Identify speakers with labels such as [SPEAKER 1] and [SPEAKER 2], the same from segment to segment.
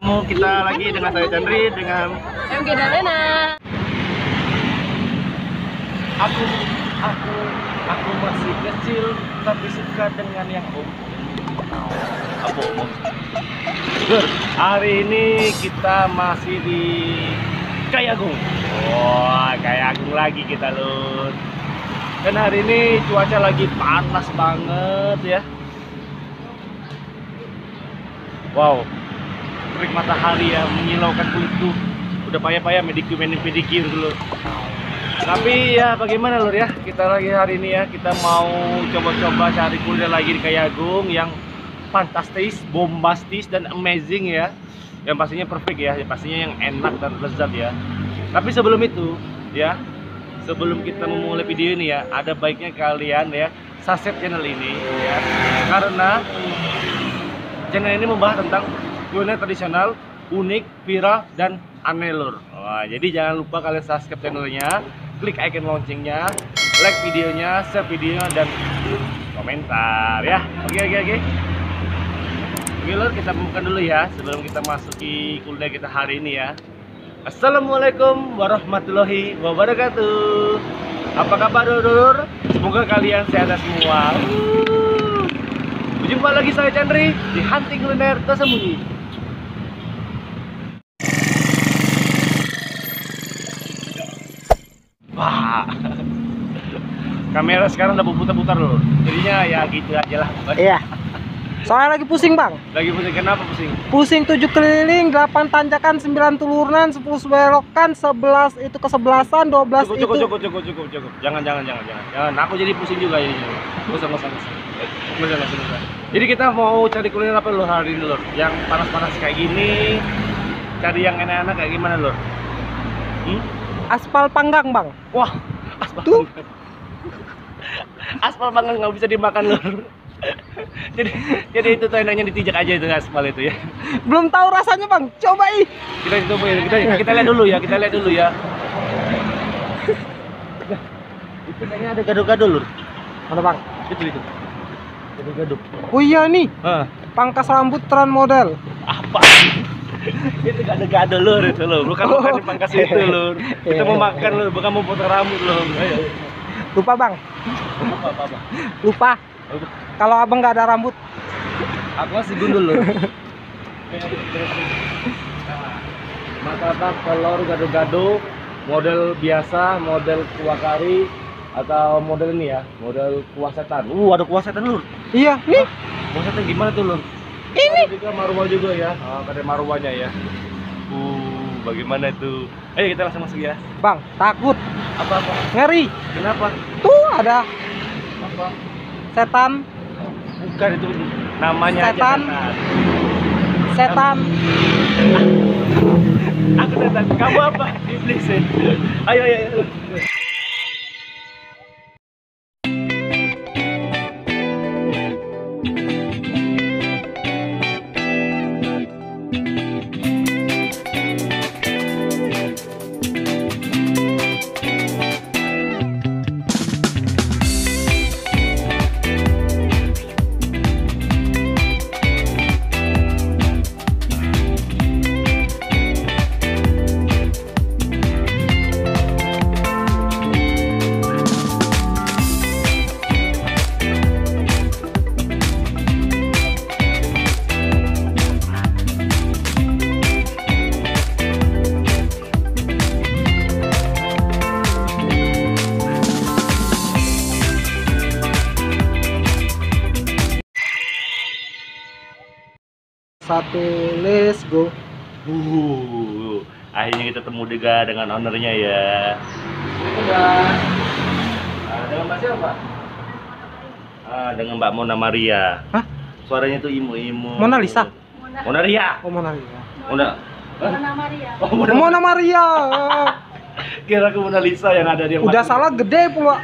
[SPEAKER 1] Kita lagi dengan saya Chandri, dengan
[SPEAKER 2] MG dan Lena.
[SPEAKER 1] Aku masih kecil tapi suka dengan yang om. Hari ini kita masih di Kayagung. Wah, Kayagung lagi kita, Lur. Dan hari ini cuaca lagi panas banget ya. Wow, terik matahari ya, menyilaukan kulitku. Udah payah-payah pedikir dulu. Tapi ya bagaimana, Lur ya, kita lagi hari ini ya, kita mau coba-coba cari kuliner lagi di Kayagung yang fantastis, bombastis, dan amazing ya. Yang pastinya perfect ya, pastinya yang enak dan lezat ya. Tapi sebelum itu ya, sebelum kita memulai video ini ya, ada baiknya kalian ya subscribe channel ini ya, karena channel ini membahas tentang kuliner tradisional, unik, viral, dan aneh, Lur. Wah, jadi jangan lupa kalian subscribe channelnya, klik icon loncengnya, like videonya, share videonya, dan komentar ya. Oke, Lur, kita buka dulu ya sebelum kita masuki kuliner kita hari ini ya. Assalamualaikum warahmatullahi wabarakatuh. Apa kabar, Lur? Semoga kalian sehat semua. Berjumpa lagi saya Chandri di Hunting Kuliner Tersembunyi. Wah, kamera sekarang udah berputar-putar, Lur. Jadinya ya gitu aja lah.
[SPEAKER 2] Iya. Soalnya lagi pusing, Bang.
[SPEAKER 1] Lagi pusing, kenapa pusing?
[SPEAKER 2] Pusing 7 keliling, 8 tanjakan, 9 turunan, 10 belokan, 11 itu kesebelasan, 12 itu.
[SPEAKER 1] Cukup. Jangan. Aku jadi pusing juga ini. Usah. Jadi kita mau cari kuliner apa, Lur, hari ini, Lur? Yang panas-panas kayak gini. Cari yang enak-enak kayak gimana, Lur?
[SPEAKER 2] Aspal panggang, Bang.
[SPEAKER 1] Wah, aspal
[SPEAKER 2] tuh.
[SPEAKER 1] Aspal panggang nggak bisa dimakan, Lur. jadi itu tuh enaknya ditijak aja itu aspal itu ya.
[SPEAKER 2] Belum tahu rasanya, Bang. Coba ih.
[SPEAKER 1] Kita lihat dulu ya. Itu kayaknya ada gado-gado, Lur.
[SPEAKER 2] Mana, Bang?
[SPEAKER 1] Itu. Gado-gado.
[SPEAKER 2] Oh iya nih. Pangkas rambut tren model.
[SPEAKER 1] Apa? Itu gado-gado, Lur, itu, Lur. Bukan pangkas itu, Lur. Kita mau makan, Lur, bukan mau potong rambut, Lur. Ayo.
[SPEAKER 2] Lupa, Bang. Lupa. Kalau abang nggak ada rambut,
[SPEAKER 1] aku masih gundul, Lur. Martabak telur gado-gado, model biasa, model kuah kari, atau model ini ya, model kuah setan. Ada kuah setan, Lur.
[SPEAKER 2] Iya, nih.
[SPEAKER 1] Kuah setan gimana tuh, Lur?
[SPEAKER 2] Ini
[SPEAKER 1] ada juga marwah juga ya. Ada marwahnya ya. Bagaimana itu? Ayo kita langsung masuk ya.
[SPEAKER 2] Bang, takut.
[SPEAKER 1] Apa?
[SPEAKER 2] Ngeri.
[SPEAKER 1] Kenapa?
[SPEAKER 2] Tuh ada
[SPEAKER 1] Apa?
[SPEAKER 2] setan.
[SPEAKER 1] Bukan, itu namanya
[SPEAKER 2] setan.
[SPEAKER 1] Aja
[SPEAKER 2] Setan.
[SPEAKER 1] Aku setan. Kamu apa? Iblis ya. Ayo.
[SPEAKER 2] Satu, let's go.
[SPEAKER 1] Akhirnya kita temu juga dengan ownernya ya. Udah. Dengan Mbak siapa? Dengan Mbak Mona Maria.
[SPEAKER 2] Hah?
[SPEAKER 1] Suaranya tuh imu-imu.
[SPEAKER 2] Mona Lisa.
[SPEAKER 1] Mona Ria.
[SPEAKER 2] Oh, Mona Lisa.
[SPEAKER 1] Mona
[SPEAKER 2] Maria.
[SPEAKER 1] Oh,
[SPEAKER 2] Mona Maria.
[SPEAKER 1] Kira aku Mona Lisa yang ada di.
[SPEAKER 2] Udah salah gede pula.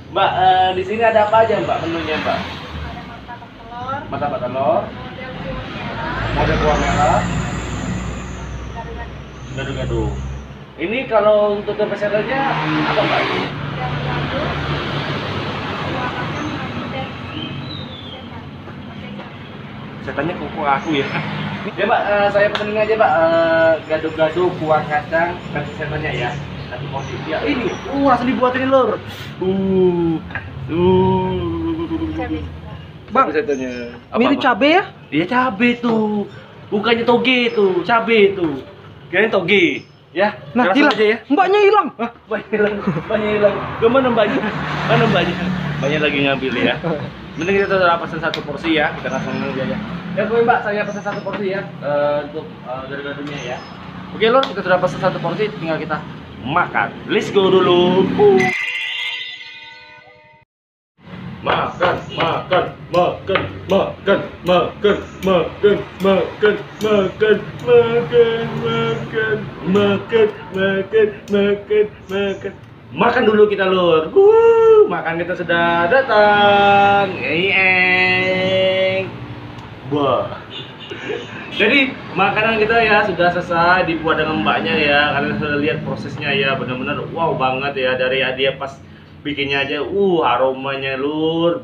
[SPEAKER 1] Mbak, di sini ada apa aja, Mbak, menunya, Mbak?
[SPEAKER 3] Ada
[SPEAKER 1] Martabak telur,
[SPEAKER 3] model
[SPEAKER 1] model kuah merah, gado-gado. Ini kalau untuk spesialnya apa, Mbak? Setannya kuku aku ya. Ya Pak, saya pesenin aja Pak, gado-gado kuah kacang versi setannya ya. Satu porsi. Ya ini, langsung dibuatin lur. Uh.
[SPEAKER 2] Bang,
[SPEAKER 1] setannya.
[SPEAKER 2] mirip cabe ya?
[SPEAKER 1] Iya cabe tuh. Bukannya toge tuh, cabe tuh. Kirain toge. Ya,
[SPEAKER 2] Nah,
[SPEAKER 1] langsung
[SPEAKER 2] hilang.
[SPEAKER 1] aja ya.
[SPEAKER 2] Mbaknya hilang.
[SPEAKER 1] Hah, mbaknya hilang, mbaknya hilang. Kemana mbaknya? Mana mbaknya? Mbaknya lagi ngambil ya. Mending kita udah pesan satu porsi ya, kita langsung aja ya. Ya gue mbak, saya pesan satu porsi ya untuk gado-gadonya ya. Oke lor, kita sudah pesan satu porsi, tinggal kita makan. Let's go dulu. Makan, makan, makan, makan, makan, makan, makan, makan, makan, makan, makan, makan, makan, makan. Makan dulu kita lur. Makan kita sudah datang. Wah. Jadi makanan kita ya sudah selesai dibuat dengan mbaknya ya. Kalian sudah lihat prosesnya ya, benar-benar wow banget ya dari dia pas bikinnya aja, aromanya lur,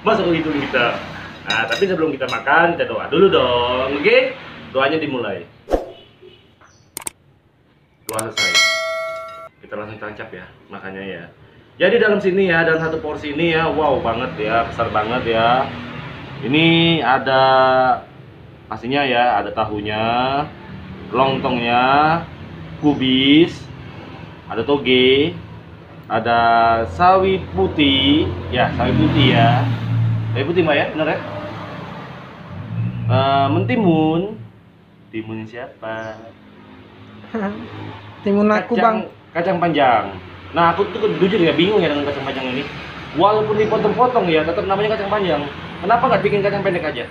[SPEAKER 1] masuk ke hidung kita. Nah, tapi sebelum kita makan, kita doa dulu dong, oke? Doanya dimulai. Doa selesai. Kita langsung tancap ya, makannya ya. Jadi dalam sini ya, dalam satu porsi ini ya, wow banget ya, besar banget ya. Ini ada pastinya ya, ada tahunya, lontongnya, kubis, ada toge, ada sawi putih, ya sawi putih ya, sawi putih mbak ya, bener ya? Mentimun, timun siapa?
[SPEAKER 2] Timun aku bang.
[SPEAKER 1] Kacang panjang. Nah aku tuh jujur ya bingung ya dengan kacang panjang ini. Walaupun dipotong-potong ya, tetap namanya kacang panjang. Kenapa nggak bikin kacang pendek aja?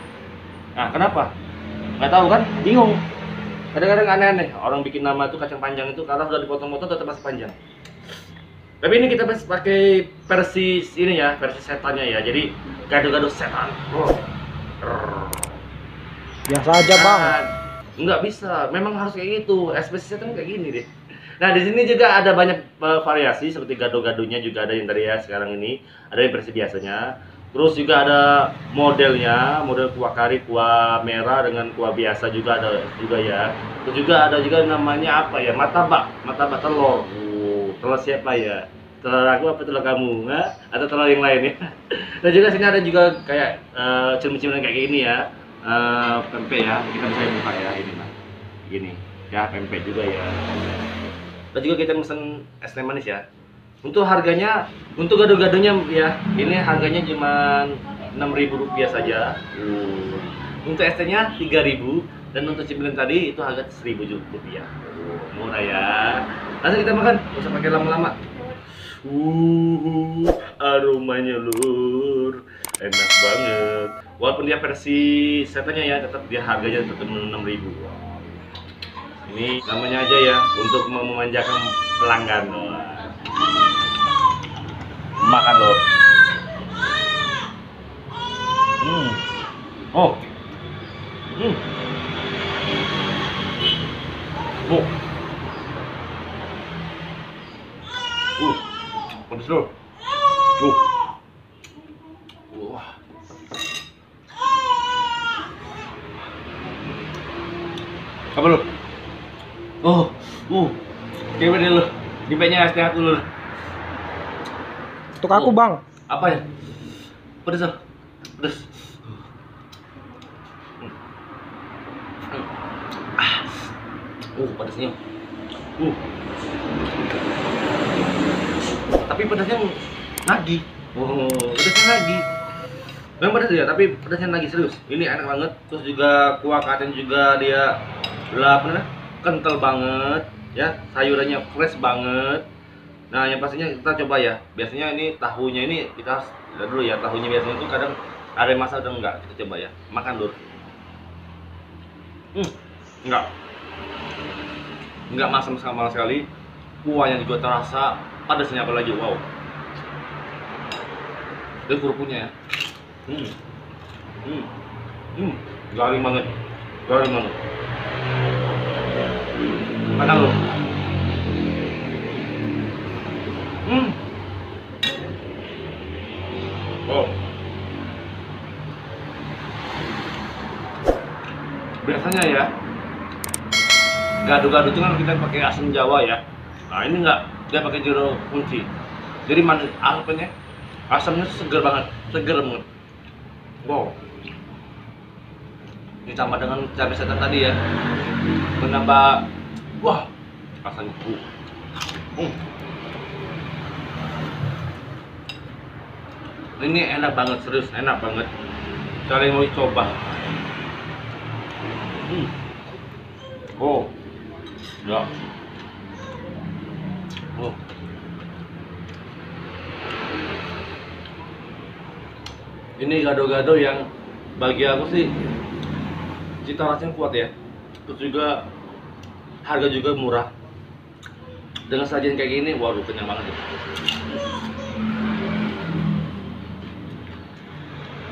[SPEAKER 1] Nah kenapa? Nggak tahu kan? Bingung. Kadang-kadang aneh-aneh orang bikin nama tuh kacang panjang itu karena sudah dipotong-potong tetap masih panjang. Tapi ini kita pakai versi ini ya, versi setannya ya. Jadi gado-gado setan.
[SPEAKER 2] Biasa aja bang.
[SPEAKER 1] Nggak bisa, memang harus kayak gitu. Spesies setan kayak gini deh. Nah di sini juga ada banyak variasi seperti gado-gadonya juga ada yang dari ya sekarang ini ada yang versi biasanya. Terus juga ada modelnya, model kuah kari, kuah merah dengan kuah biasa juga ada juga ya. Terus juga ada juga namanya apa ya, martabak telur. Telur siapa ya? Telur aku apa telur kamu? Nah, atau telur yang lain ya? Dan juga sini ada juga kayak cemilan kayak gini ya, pempek ya. Kita bisa buka ya ini nah, gini ya pempek juga ya. Dan juga kita pesen es teh manis ya. Untuk harganya, untuk gado-gadonya ya, ini harganya cuma Rp6.000 saja. Untuk es tehnya Rp3.000 dan untuk cemilan tadi itu harga Rp1.000. Murah ya. Langsung kita makan, nggak usah pakai lama-lama. Aromanya lur, enak banget. Walaupun dia versi setannya ya, tetap dia harganya tetap Rp6.000. Ini namanya aja ya, untuk memanjakan pelanggan. Makan loh. Oh. Oh. Pedes loh. Wah. Apa lo? Coba deh lo. Dipenya es teh aku lo.
[SPEAKER 2] Untuk aku bang.
[SPEAKER 1] Apa ya? Pedes loh. Pedes. Pedesnya. Tapi pedasnya nagih. Pedasnya nagih. Memang pedas ya, tapi pedasnya nagih serius. Ini enak banget. Terus juga kuah kacang juga dia kental banget ya. Sayurannya fresh banget. Nah, yang pastinya kita coba ya. Biasanya ini tahunya ini kita harus lihat dulu ya. Tahunya biasanya itu kadang ada yang masak dan enggak. Kita coba ya. Makan dulu. Enggak masam sama sekali. Kuahnya juga terasa, pedasnya apalagi wow. Dan kerupuknya ya. Garing banget. Makan lu. Oh. biasanya ya gado-gado itu kan kita pakai asam Jawa ya. Nah ini enggak, dia pakai jero kunci. Jadi apanya? Asamnya seger banget. Wow. Ditambah dengan cabai setan tadi ya, menambah wah rasanya. Ini enak banget, serius enak banget. Kalian mau coba? Oh, ya. Oh. Ini gado-gado yang bagi aku sih cita rasanya kuat ya. Terus juga harga juga murah. Dengan sajian kayak gini, waduh kenyang banget ya.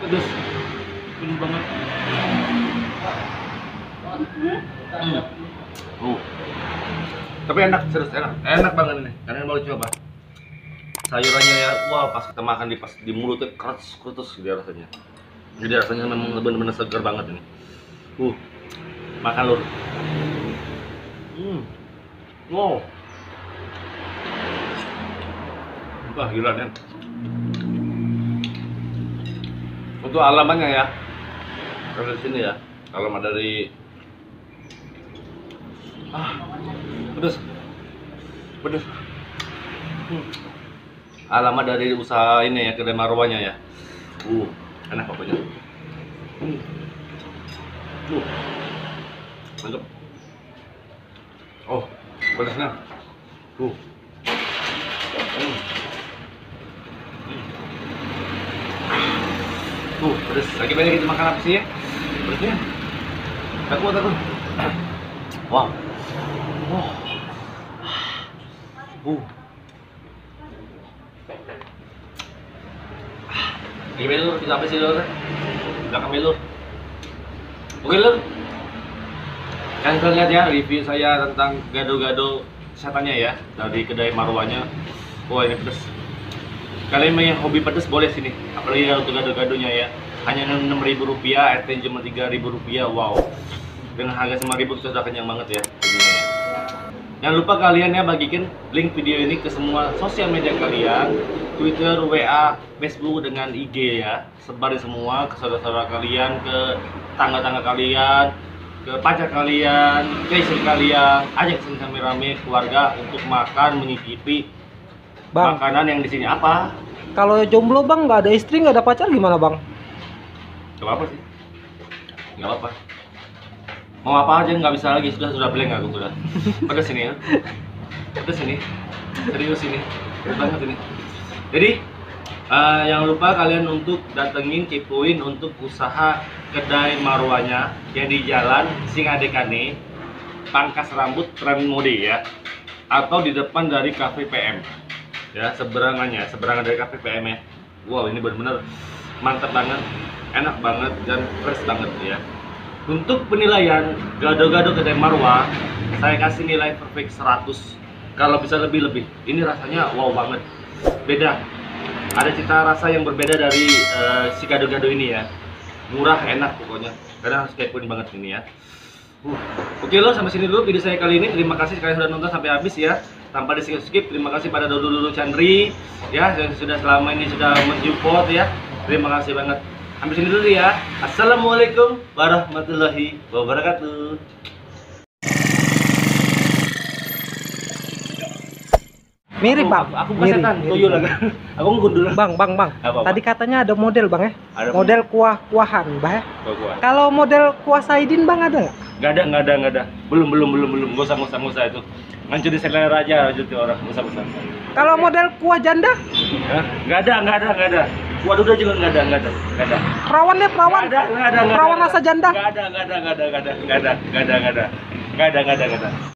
[SPEAKER 1] Pedas, pedas banget. Tapi enak, serius enak banget ini. Kalian mau coba? Sayurannya ya, wah pas kita makan di mulutnya keras dia rasanya. Jadi rasanya memang benar-benar segar banget ini. Makan lur. Wow. Wah gila nih. Untuk alamannya ya, dari sini ya. Alamat dari pedas. Alamat dari usaha ini ya, kedai marwahnya ya. Enak pokoknya. Mantap. Oh, pedasnya. Pedas. Lagi banyak kita makan apa sih ya? Pedasnya. Takut. Wow. Gimana lur? Kita apa sih lur? Belakang lur. Oke lur. Kalian bisa lihat ya review saya tentang gado-gado setannya ya dari kedai marwahnya. Wah ini pedas. Kalian yang hobi pedas boleh sini. Apalagi untuk gado-gadonya ya. Hanya Rp6.000, RT cuma Rp3.000. Wow. Dengan harga Rp5.000 sudah kenyang banget ya. Jangan lupa kalian ya bagikan link video ini ke semua sosial media kalian, Twitter, WA, Facebook dengan IG ya. Sebarin semua ke saudara-saudara kalian, ke tangga-tangga kalian, ke pacar kalian, ke istri kalian. Ajak sini rame-rame keluarga untuk makan, menyicipi makanan yang di sini. Apa?
[SPEAKER 2] Kalau jomblo bang, nggak ada istri, nggak ada pacar gimana bang?
[SPEAKER 1] Gak apa-apa sih. Gak apa-apa. Mau apa aja nggak bisa lagi, sudah blank aku sudah. Pedas sini ya. Pedas ini. Serius ini. Pedas banget ini. Jadi jangan lupa kalian untuk datengin, kepoin untuk usaha kedai marwahnya yang di Jalan Singadekane, Pangkas Rambut Tren Mode ya. Atau di depan dari Cafe PM. Ya, seberangan dari Cafe PM ya. Wow, ini benar-benar mantap banget, enak banget dan fresh banget ya. Untuk penilaian gado-gado kedai marwah, saya kasih nilai perfect 100. Kalau bisa lebih. Ini rasanya wow banget. Beda. Ada cita rasa yang berbeda dari si gado-gado ini ya. Murah, enak pokoknya. Karena harus kepoin banget ini ya. Oke lo, sampai sini dulu video saya kali ini. Terima kasih kalian sudah nonton sampai habis ya. Tanpa di skip. Terima kasih pada Dodo Chandri ya yang sudah selama ini sudah mensupport ya. Terima kasih banget. Sampai sini dulu ya. Assalamualaikum warahmatullahi wabarakatuh.
[SPEAKER 2] Mirip bang.
[SPEAKER 1] Aku bukan setan, tuyul lagi. Aku ngundul.
[SPEAKER 2] Bang.
[SPEAKER 1] Apa?
[SPEAKER 2] Tadi katanya ada model bang ya.
[SPEAKER 1] Ada
[SPEAKER 2] model kuah-kuahan bang ya.
[SPEAKER 1] Kuah.
[SPEAKER 2] Kalau model kuah Saidin bang ada nggak?
[SPEAKER 1] Nggak ada. Belum. Gak usah itu. Ngancurin selera aja tuh orang. Gak usah.
[SPEAKER 2] Kalau model kuah janda?
[SPEAKER 1] Nggak ada. Waduh udah juga nggak ada.
[SPEAKER 2] Perawan deh, perawan.
[SPEAKER 1] Nggak ada.
[SPEAKER 2] Perawan rasa janda?
[SPEAKER 1] Nggak ada.